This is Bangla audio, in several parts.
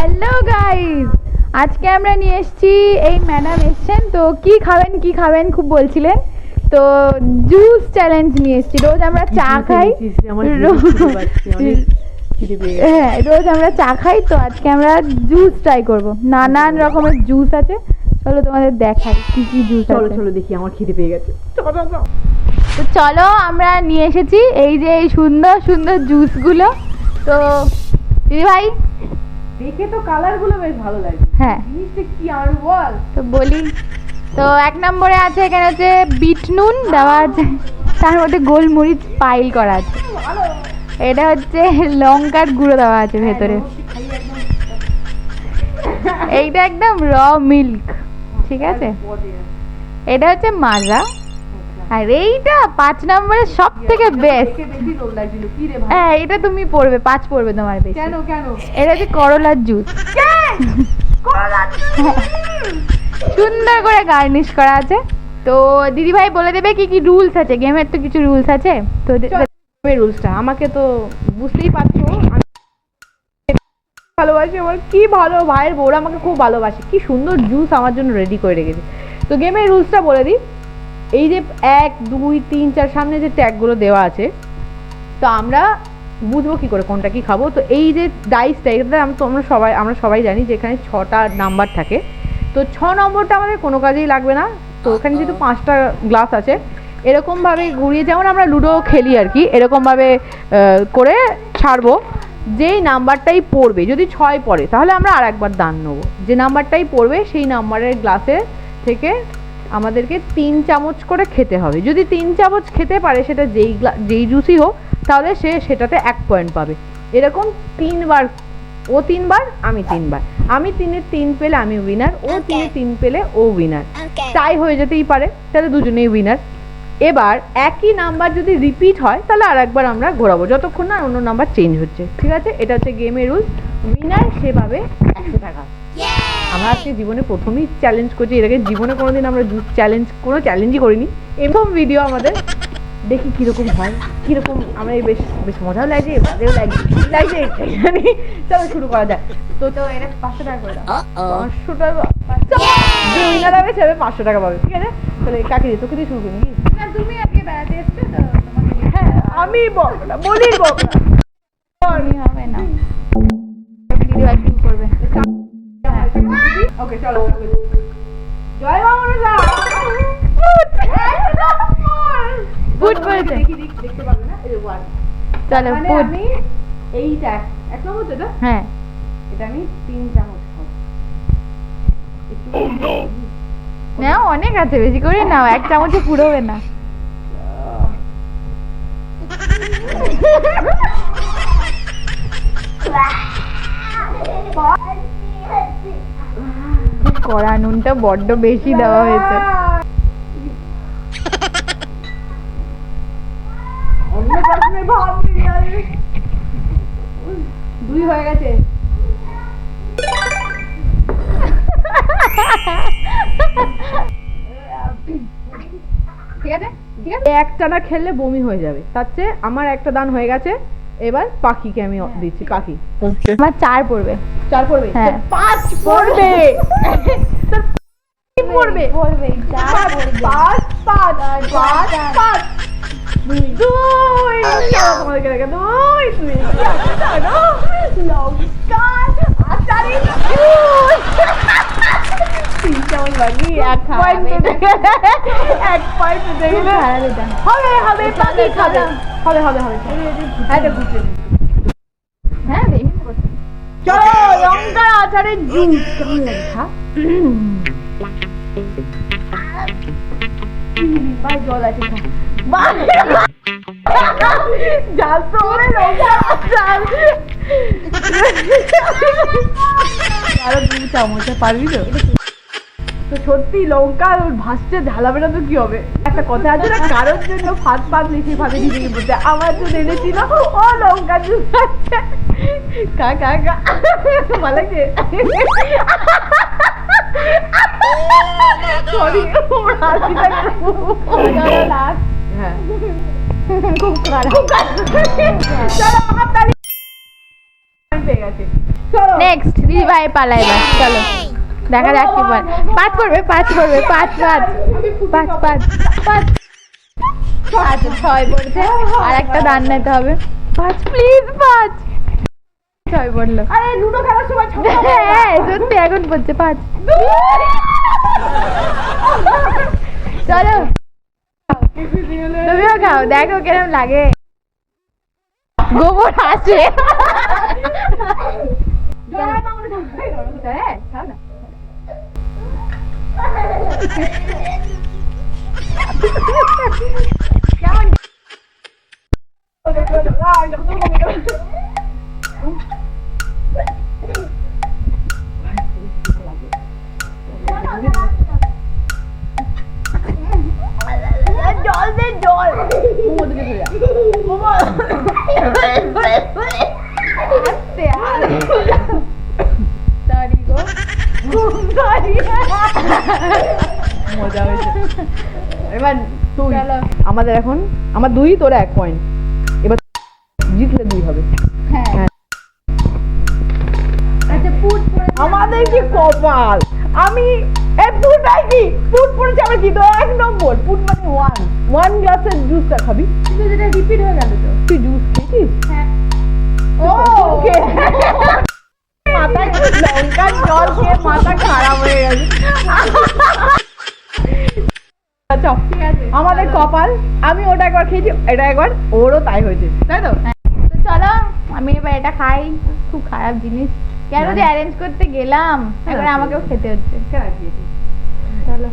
হ্যালো গাইস, আজকে আমরা নিয়ে এসেছি, এই ম্যাডাম এসছেন তো কি খাবেন খুব বলছিলেন, তো জুস চ্যালেঞ্জ নিয়ে এসেছি। রোজ আমরা চা খাই, হ্যাঁ রোজ আমরা চা খাই, তো আজকে আমরা জুস ট্রাই করব। নানান রকমের জুস আছে, চলো তোমাদের দেখাই কি কি জুস আছে। চলো দেখি, আমার খিদে পেয়ে গেছে। তো চলো আমরা নিয়ে এসেছি এই যে এই সুন্দর সুন্দর জুসগুলো। তো দিদি ভাই দেখে তো কালার গুলো বেশ ভালো লাগে। হ্যাঁ জিনিসটা কি আর বল। তো বলি, তো এক নম্বরে আছে, এখানে হচ্ছে বিট নুন দেওয়া আছে, তার মধ্যে গোলমরিচ পাইল করা আছে। এটা হচ্ছে লঙ্কার গুঁড়ো দেওয়া আছে ভেতরে। এইটা একদম র মিল্ক, ঠিক আছে। এটা হচ্ছে মাজা, আর এইটা 5 নম্বরের সব থেকে বেস্ট। হ্যাঁ এটা তুমি পড়বে, 5 পড়বে তোমার বেশি। কেন এটা হচ্ছে করলার জুস, সুন্দর করে গার্নিশ করা আছে। তো দিদি ভাই বলে দেবে কি কি রুলস আছে, গেমের তো কিছু রুলস আছে। তো রুলসটা আমাকে তো বুঝতেই পারছো, ভালোবাসি, আমার কি ভালো ভাইয়ের বউরা আমাকে খুব ভালোবাসে, কি সুন্দর জুস আমার জন্য রেডি করে রেখেছে। তো গেমের রুলসটা বলে দিই, এই যে 1 2 3 4 সামনে যে ট্যাগগুলো দেওয়া আছে, তো আমরা বুঝবো কি করে কোনটা কি খাবো। তো এই যে ডাইসটা, এটাতে আমরা সবাই জানি যে এখানে 6টা নাম্বার থাকে। তো 6 নম্বরটা আমাদের কোনো কাজেই লাগবে না। তো ওখানে যেহেতু 5টা গ্লাস আছে, এরকমভাবে ঘুরিয়ে, যেমন আমরা লুডো খেলি আর কি, এরকমভাবে করে ছাড়বো। যেই নাম্বারটাই পড়বে, যদি 6 পড়ে তাহলে আমরা আর একবার দান নেবো। যে নাম্বারটাই পড়বে সেই নাম্বারের গ্লাসে থেকে আমাদেরকে 3 চামচ করে খেতে হবে। যদি 3 চামচ খেতে পারে, সেটা যেই জুসই হোক, তাহলে সেটাতে 1 পয়েন্ট পাবে। এরকম 3 বার, ও 3 বার, আমি 3 বার, আমি 3-এর 3 পেলে আমি উইনার, ও 3-এর 3 পেলে ও উইনার। টাই হয়ে যেতেই পারে, তাহলে দুজনেই উইনার। এবার একই নাম্বার যদি রিপিট হয়, তাহলে আর একবার আমরা ঘোরাবো, যতক্ষণ না অন্য নাম্বার চেঞ্জ হচ্ছে, ঠিক আছে। এটা হচ্ছে গেমের রুলস। উইনার সেভাবে 100 টাকা। আমরা আজকে জীবনে প্রথমেই চ্যালেঞ্জ করছি, এর আগে জীবনে কোনোদিন আমরা কোনো চ্যালেঞ্জই করিনি, এরকম ভিডিও আমাদের। দেখি কিরকম হয়, কিরকম আমরা বেশ মজাও লাগছে, বাজেও লাগছে জানি। চলো শুরু করা যায়। তো এটা 500 টাকা করে দাও। 500 টাকা উইনার হবে, সে 500 টাকা পাবে, ঠিক আছে। তাহলে কাকে দিয়ে, তোকে দিয়ে শুরু করি নাকি? না, তুমি আজকে বেড়াতে এসছো তো তোমাকে, হ্যাঁ আমি বলবো না, হবে না, দিদি ভাই শুরু করবে। ওকে চলো। জয় মা মনসা। ফুট বলছে, দেখতে পাবে না, এই যে 1। চলো মানে ফুট। আমি এইটা 1 নম্বর, তো এটা হ্যাঁ এটা আমি 3 চামচ খাবো। নাও, অনেক আছে, বেশি করে নাও, 1 চামচে পুরোবে না। কড়া নুনটা বড্ড বেশি দেওয়া হয়েছে। অন্য প্রশ্নে ভাব বেরিয়ে আসবে। 2 হয়ে গেছে। ঠিক আছে একটানা খেললে বমি হয়ে যাবে, তার চেয়ে আমার একটা দান হয়ে গেছে। এবার পাখিকে আমি দিচ্ছি, পাখি আমার 4 পড়বে। 4 পড়বে, হ্যাঁ 5 পড়বে, পড়বে 5 5 5 2 তোমাদেরকে রেখে 2 তুমি জানো লঙ্কা আচারি কেমন বাকি 1 পয়েন্ট দেখবে। হবে পাখি খাবে, হবে এটা ঘুরতে। হ্যাঁ দেখি চলো লঙ্কার আচারের জুস কেমন লাগে, খা। ভাই জল আছে, খা। জাল তো মানে লঙ্কার আচার। আরো 2 চামচ পারবি তো? তো সত্যি লঙ্কা ভাসছে, ঝালাবে না তো কি হবে। একটা কথা আছে না, কারোর জন্য ফাঁদ পাতলি সে ফাঁদে ঢুকে বলতে, আমার জন্য এনেছিল ও লঙ্কা জুস আছে। কাকা ভালো লাগছে। সরি হ্যাঁ খুব খারাপ। চলো আমার তালি পেয়ে গেছে। চলো নেক্সট দিদি ভাই পালা এবার চলো দেখা যাক কি পারে। 5 করবে 5 করবে 5 5 5 5 5 আচ্ছা 6 পড়ছে আর একটা দান নিতে হবে। 5 প্লিজ 5 6 পড়লো। আরে লুডো খেলার সময় হ্যাঁ সত্যি এখন পড়ছে 5। চলো তুমিও খাও দেখো কেরম লাগে। গোবর আসে। হ্যাঁ খাও না। কেমন জল দে জল সরি গো সরি মজা হয়েছে। এবার তুই আমাদের এখন আমার 2 তোরা 1 পয়েন্ট। এবার জিতলে 2 হবে। হ্যাঁ আচ্ছা পুট পড়ে আমাদের কি কপাল। আমি দুটাই কি পুট পড়েছে আমরা জিতো 1 নম্বর। পুট মানে 1 গ্লাসের জুসটা খাবি কিন্তু যেটা রিপিট হয়ে গেল তো। তুই জুস খেয়েছিস? হ্যাঁ ও মাথায় লঙ্কার জল খেয়ে মাথা খারাপ হয়ে গেছে। আচ্ছা ঠিক আছে আমাদের কপাল। আমি ওটা একবার খেয়েছি এটা একবার ওরও তাই হয়েছে তাই তো। তো চলো আমি এবার এটা খাই। খুব খারাপ জিনিস কেন যে অ্যারেঞ্জ করতে গেলাম এবার আমাকেও খেতে হচ্ছে। চলো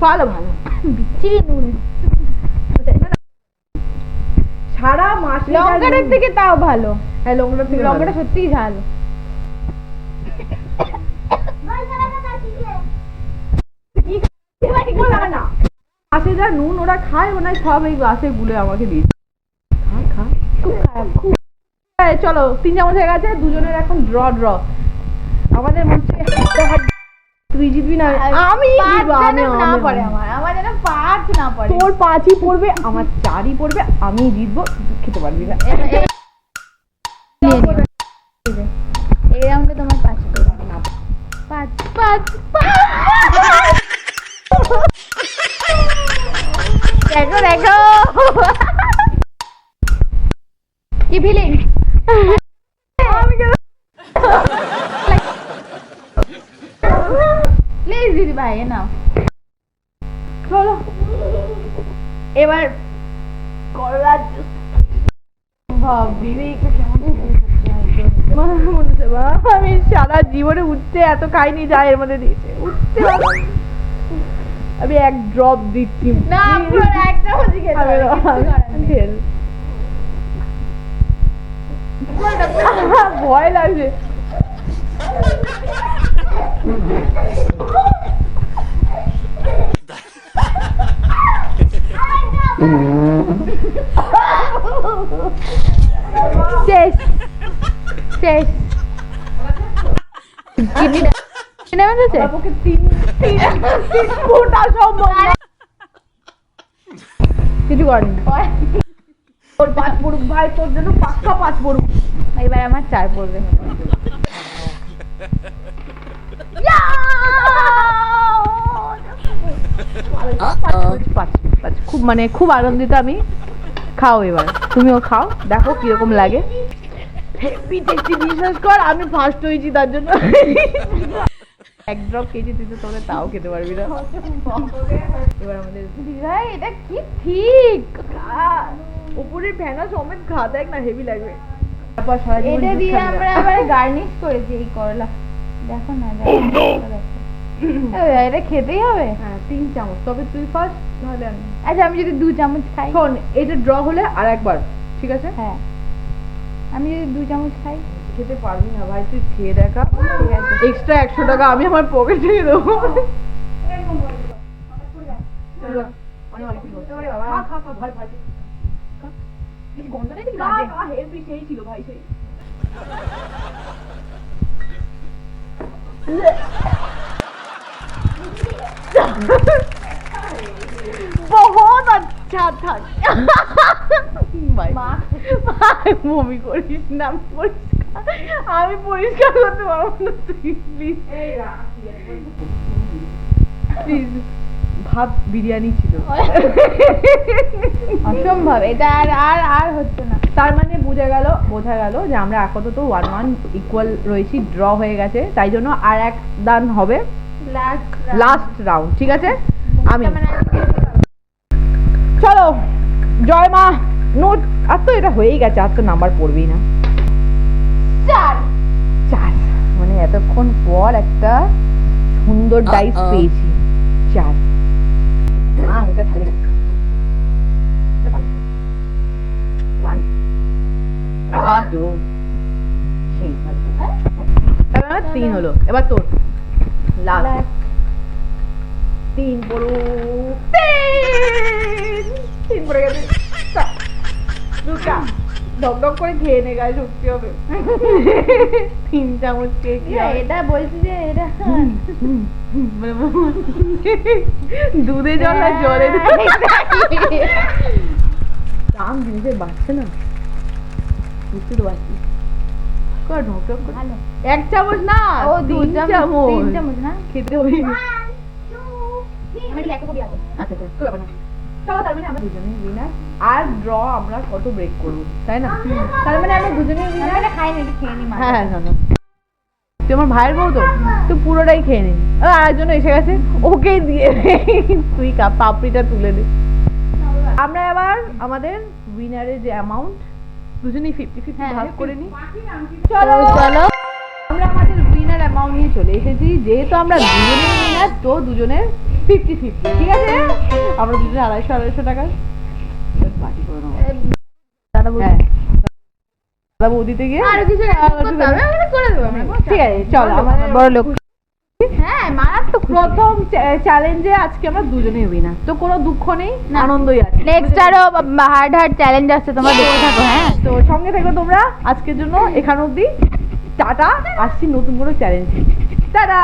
ভালো ভালো বিচ্ছিরি নুন সারা মাস লঙ্কাটার থেকে তাও ভালো। হ্যাঁ লঙ্কাটার থেকে লঙ্কাটা সত্যিই ঝাল। গ্লাসে যা নুন ওরা খায় ওনার সব এই গ্লাসে গুলে আমাকে দিয়েছে। খা খুব খারাপ খুব। চলো 3 চামচ হয়ে গেছে দুজনের এখন ড্র আমাদের মধ্যে তুই জিতবি না আমি জিতবো। আমি না পড়ে আমার যেন 5 না পড়ে। তোর 5ই পড়বে আমার 4ই পড়বে আমি জিতবো তুই খেতে পারবি না। এই অঙ্কে তোমার 5 পড়বে না। 5 5 দেখো দেখো কি ফিলিং। প্লিজ দিদি ভাই এ নাও। চলো এবার করলা জুস আমি সারা জীবনে উঠতে এত খাইনি যা এর মধ্যে দিয়েছে উঠতে আমি 1 ড্রপ দিচ্ছি না পুরো একটা হচ্ছে খেতে হবে, কিচ্ছু করার নেই। ভয় লাগছে। শেষ শেষ কিনে বেঁচেছে আমার পক্ষে 3 ফুটা সম্ভব না। কিছু করেনি তোর 5 পড়ুক ভাই তোর জন্য পাক্কা 5 পড়ুক। এবার আমার 4 পড়বে। খুব মানে খুব আনন্দিত আমি। খাও এবার তুমিও খাও দেখো কিরকম লাগে। হেভি টেস্টি বিশ্বাস কর আমি ফার্স্ট হয়েছি তার জন্য। 1 ড্রপ খেয়েছি তুই তো তোকে তাও খেতে পারবি না। এবার আমাদের ভাই এটা কি ঠিক উপরের ফেনা সমেত খা দেখ না হেভি লাগবে। এটা দিয়ে আমরা আবার গার্নিশ করেছি এই করলা দেখো না দেখো এটা খেতেই হবে। হ্যাঁ 3 চামচ তবে তুই ফার্স্ট তাহলে আমি। আচ্ছা আমি যদি 2 চামচ খাই। শোন এটা ড্র হলে আর একবার ঠিক আছে। হ্যাঁ আমি যদি 2 চামচ খাই খেতে পারবি না ভাই তুই খেয়ে দেখা ঠিক আছে। এক্সট্রা 100 টাকা আমি আমার পকেটে দেবো। बहुत अच्छा था ভাই মমি করিস না পরিষ্কার আমি পরিষ্কার করতে পারবো না, তুই প্লিজ প্লিজ। ভাত বিরিয়ানি ছিল। অসম্ভব, এটা আর আর আর হচ্ছে না। তার মানে বোঝা গেল যে আমরা আপাতত 1-1 ইকুয়াল রয়েছি, ড্র হয়ে গেছে, তাই জন্য আর এক দান হবে লাস্ট রাউন্ড, ঠিক আছে? আমি চলো জয় মা। নোট আর তো এটা হয়েই গেছে, আর তো নাম্বার পড়বেই না। 4 4 মানে এতক্ষণ পর একটা সুন্দর ডাইস পেয়েছি। 4 3 হলো, এবার তোর লাস্ট 3 পড়ো। 3 পড়ে গেছে। দুটা ডক করে খেয়ে নে, গায়ে শক্তি হবে। 3 চামচ কেক। এটা বলছি যে এটা দুধে জল আর জলে দাম জিনিসের বাড়ছে না, বুঝতে তো পারছি। ভালো। 1 চামচ না, ও 2 3 চামচ না, খেতে হবে। আচ্ছা চলো, তার মানে আমরা দুজনেই উইনার। আর ড্র আমরা কত ব্রেক করবো, তাই না? তার মানে আমরা দুজনেই উইনার। এটা খাই না, খেয়ে নি। হ্যাঁ হ্যাঁ, না তুই আমার ভাইয়ের বউ তো, তুই পুরোটাই খেয়ে নিবি। আরেকজন এসে গেছে, ওকেই দিয়ে দে। তুই পাপড়িটা তুলে দে। আমরা এবার আমাদের উইনারের যে অ্যামাউন্ট দুজনেই 50-50 ভাগ করে নিই। চলো চলো আমরা আমাদের উইনার অ্যামাউন্ট নিয়ে চলে এসেছি। যেহেতু আমরা দুজনের উইনার, তো দুজনের 50-50, ঠিক আছে? আমরা দুজনে 250-250 টাকা পার্টি করে নেবো। দাদা বলছি হ্যাঁ, দাদা বৌদিতে গিয়ে আর কিছু করতে হবে, আমরা করে দেবো, আমরা ঠিক আছে, চলো আমাদের বড় লোক। হ্যাঁ, মারাত্মক প্রথম চ্যালেঞ্জে আজকে আমরা দুজনেই উইনার, তো কোনো দুঃখ নেই, না। আনন্দই আছে। নেক্সট আরো হার্ড হার্ড চ্যালেঞ্জ আসছে, তোমরা দেখতে থাকো। হ্যাঁ, তো সঙ্গে থাকো তোমরা। আজকের জন্য এখান অবধি, টাটা। আসছি নতুন কোনো চ্যালেঞ্জ। টাটা।